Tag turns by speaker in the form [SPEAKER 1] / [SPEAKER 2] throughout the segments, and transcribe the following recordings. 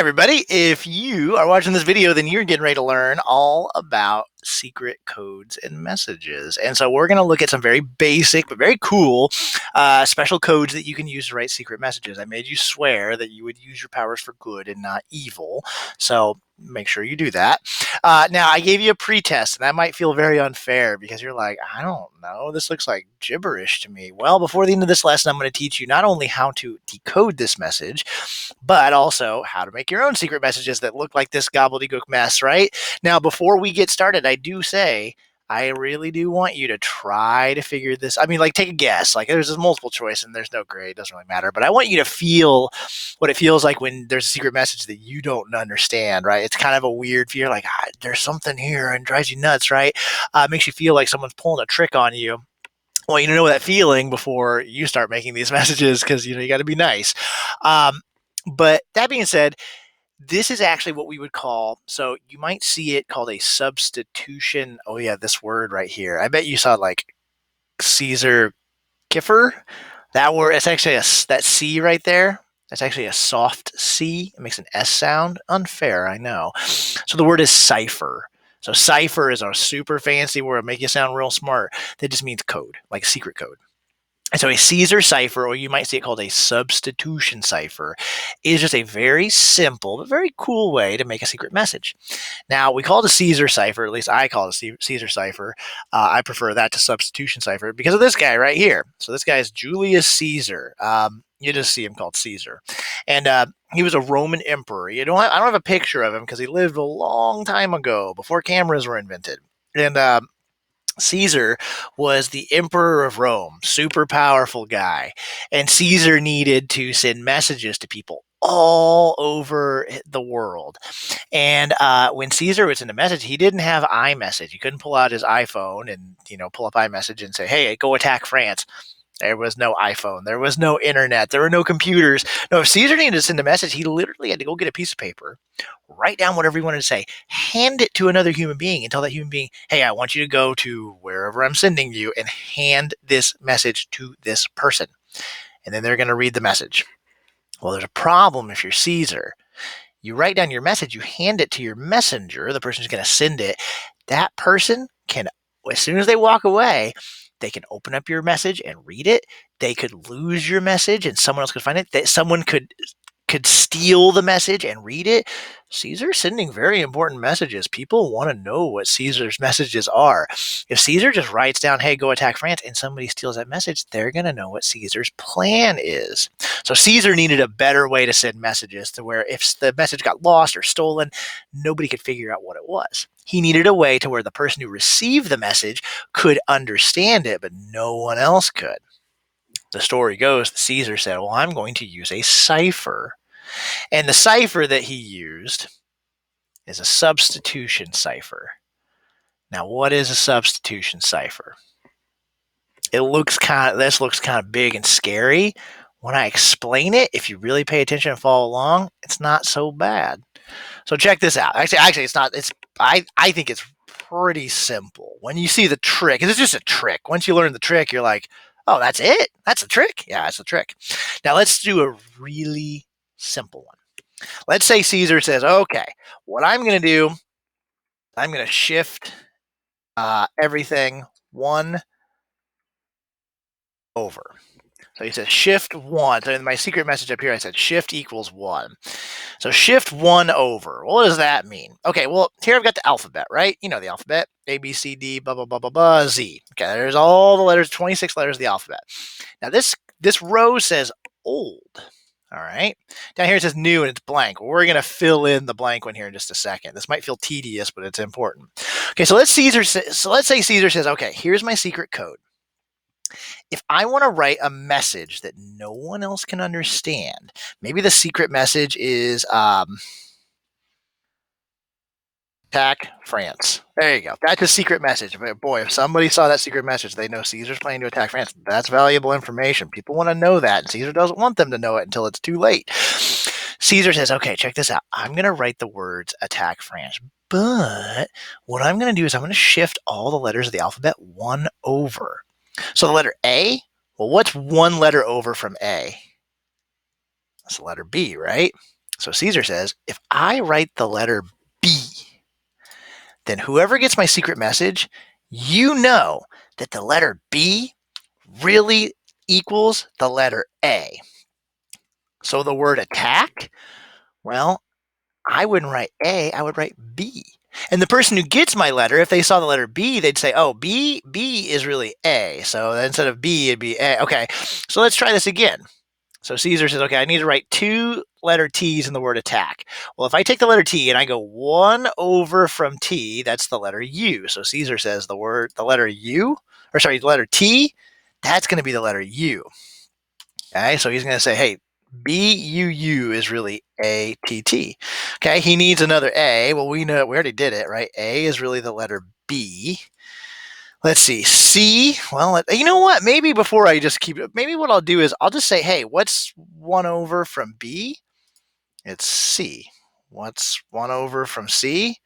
[SPEAKER 1] everybody. If you are watching this video, then you're getting ready to learn all about secret codes and messages. And so we're going to look at some very basic but very cool special codes that you can use to write secret messages. I made you swear that you would use your powers for good and not evil. So make sure you do that. Now, I gave you a pretest, and that might feel very unfair because you're like, I don't know, this looks like gibberish to me. Well, before the end of this lesson, I'm going to teach you not only how to decode this message, but also how to make your own secret messages that look like this gobbledygook mess, right? Now, before we get started, I do say, I really do want you to try to figure this. I mean, like, take a guess. Like, there's a multiple choice and there's no grade. It doesn't really matter. But I want you to feel what it feels like when there's a secret message that you don't understand, right? It's kind of a weird fear, like, there's something here and drives you nuts, right? It makes you feel like someone's pulling a trick on you. Well, you know that feeling before you start making these messages because, you got to be nice. But that being said, this is actually what we would call, so you might see it called a substitution. Oh yeah, this word right here. I bet you saw like Caesar Kiffer. That word, it's actually that C right there. That's actually a soft C. It makes an S sound. Unfair, I know. So the word is cipher. So cipher is a super fancy word, make you sound real smart. That just means code, like secret code. And so a Caesar cipher, or you might see it called a substitution cipher, is just a very simple but very cool way to make a secret message. Now, we call it a Caesar cipher, at least I call it a Caesar cipher. I prefer that to substitution cipher because of this guy right here. So this guy is Julius Caesar. You just see him called Caesar. And he was a Roman emperor. I don't have a picture of him because he lived a long time ago, before cameras were invented. And Caesar was the emperor of Rome, super powerful guy. And Caesar needed to send messages to people all over the world. And when Caesar would send a message, he didn't have iMessage. He couldn't pull out his iPhone and, pull up iMessage and say, hey, go attack France. There was no iPhone. There was no internet. There were no computers. No, if Caesar needed to send a message, he literally had to go get a piece of paper, write down whatever he wanted to say, hand it to another human being and tell that human being, hey, I want you to go to wherever I'm sending you and hand this message to this person. And then they're going to read the message. Well, there's a problem if you're Caesar. You write down your message, you hand it to your messenger, the person who's going to send it. That person can, as soon as they walk away, they can open up your message and read it. They could lose your message and someone else could find it. That someone could steal the message and read it. Caesar's sending very important messages. People want to know what Caesar's messages are. If Caesar just writes down, hey, go attack France, and somebody steals that message, they're going to know what Caesar's plan is. So Caesar needed a better way to send messages to where if the message got lost or stolen, nobody could figure out what it was. He needed a way to where the person who received the message could understand it, but no one else could. The story goes that Caesar said, well, I'm going to use a cipher. And the cipher that he used is a substitution cipher. Now, what is a substitution cipher? This looks kind of big and scary. When I explain it, if you really pay attention and follow along, it's not so bad. So check this out. Actually, it's not. I think it's pretty simple. When you see the trick, it's just a trick. Once you learn the trick, you're like, oh, that's it? That's a trick? Yeah, that's a trick. Now, let's do a really simple one. Let's say Caesar says, okay, what I'm going to do, I'm going to shift everything 1 over. So he says shift 1. So in my secret message up here, I said shift equals 1. So shift 1 over. What does that mean? Okay, well, here I've got the alphabet, right? You know the alphabet. A, B, C, D, blah, blah, blah, blah, blah, Z. Okay, there's all the letters, 26 letters of the alphabet. Now this row says old. All right. Down here it says new and it's blank. We're going to fill in the blank one here in just a second. This might feel tedious, but it's important. Okay, so let's say Caesar says, okay, here's my secret code. If I want to write a message that no one else can understand, maybe the secret message is attack France. There you go. That's a secret message. Boy, if somebody saw that secret message, they know Caesar's planning to attack France. That's valuable information. People want to know that, and Caesar doesn't want them to know it until it's too late. Caesar says, okay, check this out. I'm going to write the words attack France. But what I'm going to do is I'm going to shift all the letters of the alphabet 1 over. So the letter A, well, what's 1 letter over from A? That's the letter B, right? So Caesar says, if I write the letter B, then whoever gets my secret message, you know that the letter B really equals the letter A. So the word attack, well, I wouldn't write A, I would write B. And the person who gets my letter, if they saw the letter B, they'd say, oh, B is really A. So instead of B, it'd be A. Okay, so let's try this again. So Caesar says, okay, I need to write 2 letter T's in the word attack. Well, if I take the letter T and I go 1 over from T, that's the letter U. So Caesar says the letter T, that's going to be the letter U. Okay, so he's going to say, hey, B-U-U is really A-T-T. Okay, he needs another A. Well, we already did it, right? A is really the letter B. Let's see, C. Well, you know what? Maybe before I just maybe what I'll do is I'll just say, hey, what's 1 over from B? It's C. What's 1 over from C?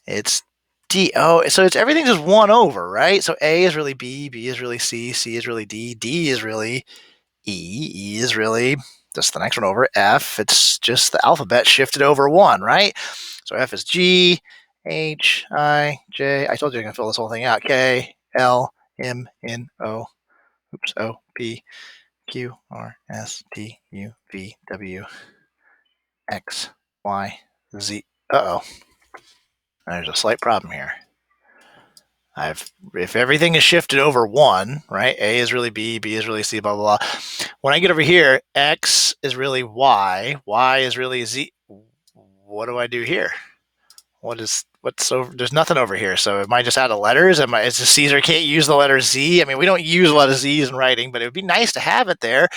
[SPEAKER 1] It's D. Oh, so everything's just 1 over, right? So A is really B, B is really C, C is really D, D is really E, E is really just the next one over. F, it's just the alphabet shifted over 1, right? So F is G, H, I, J. I told you I can fill this whole thing out. K, L, M, N, O, O, P, Q, R, S, T, U, V, W, X, Y, Z. Uh-oh. There's a slight problem here. If everything is shifted over 1, right? A is really B, B is really C, blah, blah, blah. When I get over here, X is really Y, Y is really Z. What do I do here? There's nothing over here. So am I just out of letters? Is the Caesar can't use the letter Z? I mean, we don't use a lot of Z's in writing, but it would be nice to have it there.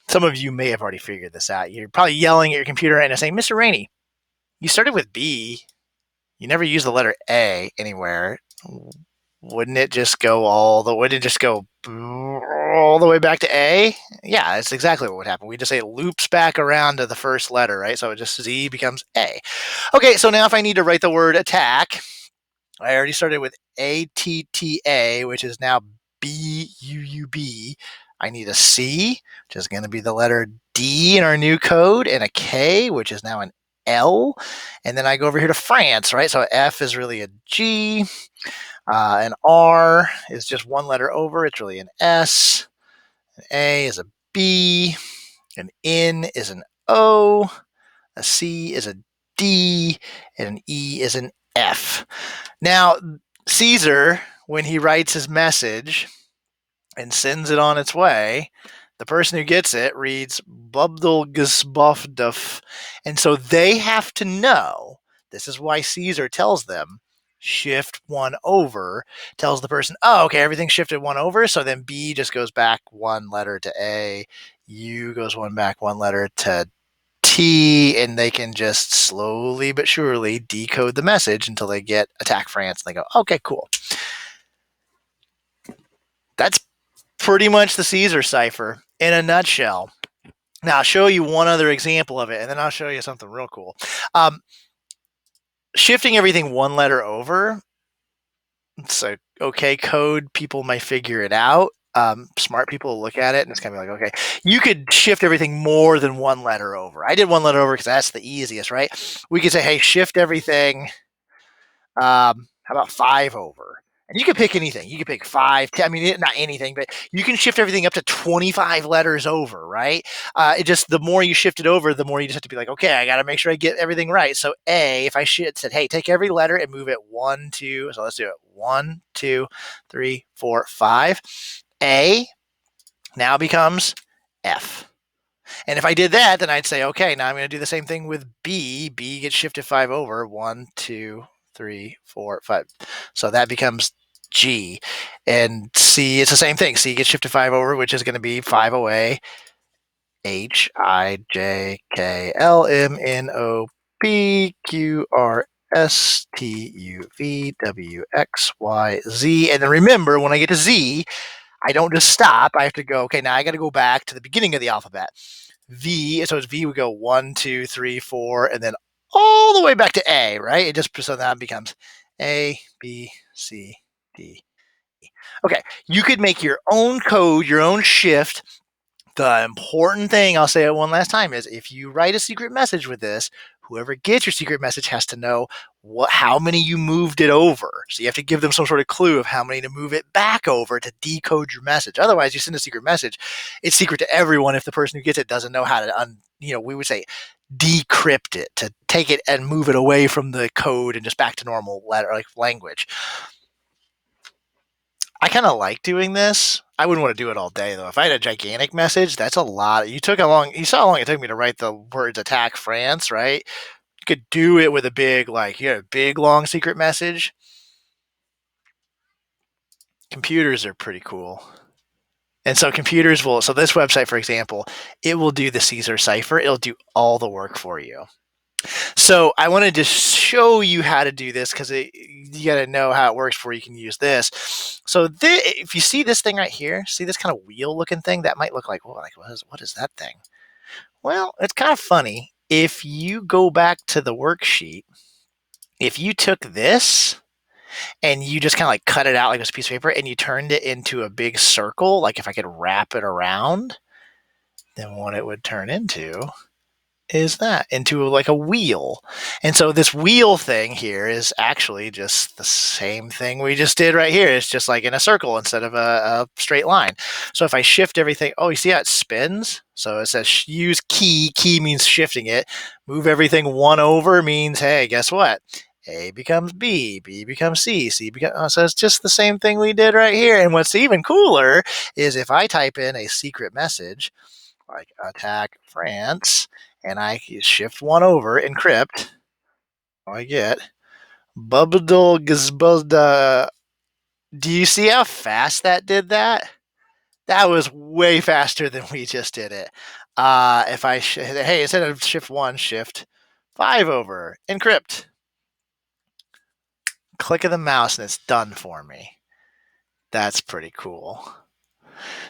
[SPEAKER 1] Some of you may have already figured this out. You're probably yelling at your computer right now saying, Mr. Raney, you started with B. You never use the letter A anywhere. Wouldn't it just go all the way back to A? Yeah, that's exactly what would happen. We just say it loops back around to the first letter, right? So it just Z becomes A. Okay, so now if I need to write the word attack, I already started with A-T-T-A, which is now B-U-U-B. I need a C, which is going to be the letter D in our new code, and a K, which is now an L. And then I go over here to France, right? So F is really a G. An R is just 1 letter over. It's really an S. An A is a B. An N is an O. A C is a D. And an E is an F. Now, Caesar, when he writes his message and sends it on its way, the person who gets it reads Bubdulgisbofduf. And so they have to know, this is why Caesar tells them, shift 1 over, tells the person, oh, okay, everything's shifted 1 over, so then B just goes back 1 letter to A, U goes back 1 letter to T, and they can just slowly but surely decode the message until they get attack France, and they go, okay, cool. That's pretty much the Caesar cipher in a nutshell. Now, I'll show you one other example of it, and then I'll show you something real cool. Shifting everything 1 letter over, it's a okay code. People might figure it out. Smart people will look at it, and it's kind of like, okay, you could shift everything more than 1 letter over. I did 1 letter over because that's the easiest, right? We could say, hey, shift everything, how about 5 over? And you can pick anything. You can pick 5, 10, I mean, not anything, but you can shift everything up to 25 letters over, right? The more you shift it over, the more you just have to be like, okay, I got to make sure I get everything right. So A, if I said, hey, take every letter and move it 1, 2, so let's do it. 1, 2, 3, 4, 5. A now becomes F. And if I did that, then I'd say, okay, now I'm going to do the same thing with B. B gets shifted 5 over. 1, 2, 3, 4, 5. So that becomes G. And C, it's the same thing. C gets shifted 5 over, which is going to be 5 away. H, I, J, K, L, M, N, O, P, Q, R, S, T, U, V, W, X, Y, Z. And then remember, when I get to Z, I don't just stop. I have to go, okay, now I got to go back to the beginning of the alphabet. V, so it's V would go 1, 2, 3, 4, and then all the way back to A, right? It just, so that becomes A, B, C, D, E. Okay, you could make your own code, your own shift The important thing, I'll say it one last time, is if you write a secret message with this, whoever gets your secret message has to know how many you moved it over. So you have to give them some sort of clue of how many to move it back over to decode your message. Otherwise, you send a secret message, it's secret to everyone if the person who gets it doesn't know how to, we would say decrypt it, to take it and move it away from the code and just back to normal letter like language. I kind of like doing this. I wouldn't want to do it all day though. If I had a gigantic message, that's a lot. You saw how long it took me to write the words attack France, right? You could do it with a big, a big long secret message. Computers are pretty cool. And so so this website, for example, it will do the Caesar cipher. It'll do all the work for you. So I wanted to show you how to do this because you got to know how it works before you can use this. So if you see this thing right here, see this kind of wheel looking thing, that might look like, well, like what is that thing? Well, it's kind of funny. If you go back to the worksheet, if you took this and you just kind of like cut it out like this piece of paper and you turned it into a big circle, like if I could wrap it around, then what it would turn into is that into like a wheel. And so this wheel thing here is actually just the same thing we just did right here. It's just like in a circle instead of a straight line. So if I shift everything, oh, you see how it spins? So it says use key. Key means shifting it. Move everything one over means, hey, guess what? A becomes B, B becomes C, C becomes, so it's just the same thing we did right here. And what's even cooler is if I type in a secret message, like attack France, and I shift one over, encrypt, I get Bubble Gazbuzda. Do you see how fast that did that? That was way faster than we just did it. If I, hey, instead of shift one, shift 5 over, encrypt. Click of the mouse and it's done for me. That's pretty cool.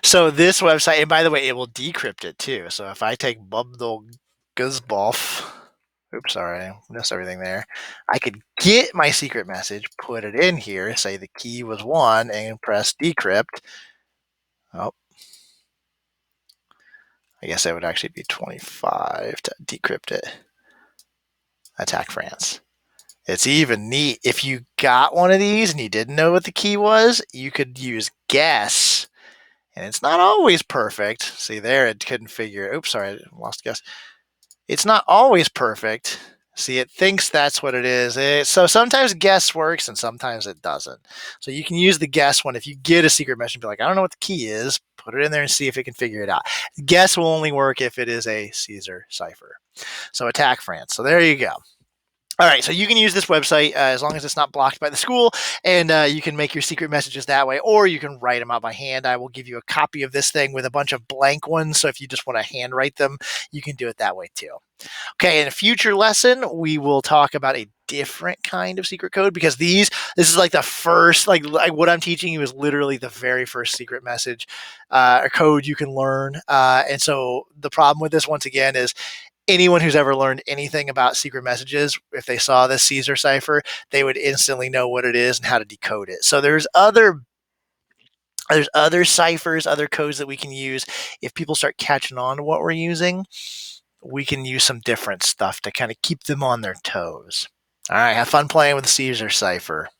[SPEAKER 1] So this website, and by the way, it will decrypt it too. So if I take Bubble Guzbolf, oops, sorry, I missed everything there. I could get my secret message, put it in here, say the key was 1, and press decrypt. Oh, I guess that would actually be 25 to decrypt it. Attack France. It's even neat. If you got one of these and you didn't know what the key was, you could use guess. And it's not always perfect. See there, it couldn't figure. Oops, sorry, I lost guess. It's not always perfect. See, it thinks that's what it is. So sometimes guess works and sometimes it doesn't. So you can use the guess one. If you get a secret message, be like, I don't know what the key is. Put it in there and see if it can figure it out. Guess will only work if it is a Caesar cipher. So attack France. So there you go. All right, so you can use this website as long as it's not blocked by the school, and you can make your secret messages that way, or you can write them out by hand. I will give you a copy of this thing with a bunch of blank ones, so if you just want to handwrite them, you can do it that way too. Okay, in a future lesson, we will talk about a different kind of secret code because this is like the first, like what I'm teaching you is literally the very first secret message code you can learn. And so the problem with this, once again, is anyone who's ever learned anything about secret messages, if they saw this Caesar cipher, they would instantly know what it is and how to decode it. So there's other ciphers, other codes that we can use. If people start catching on to what we're using, we can use some different stuff to kind of keep them on their toes. All right, have fun playing with the Caesar cipher.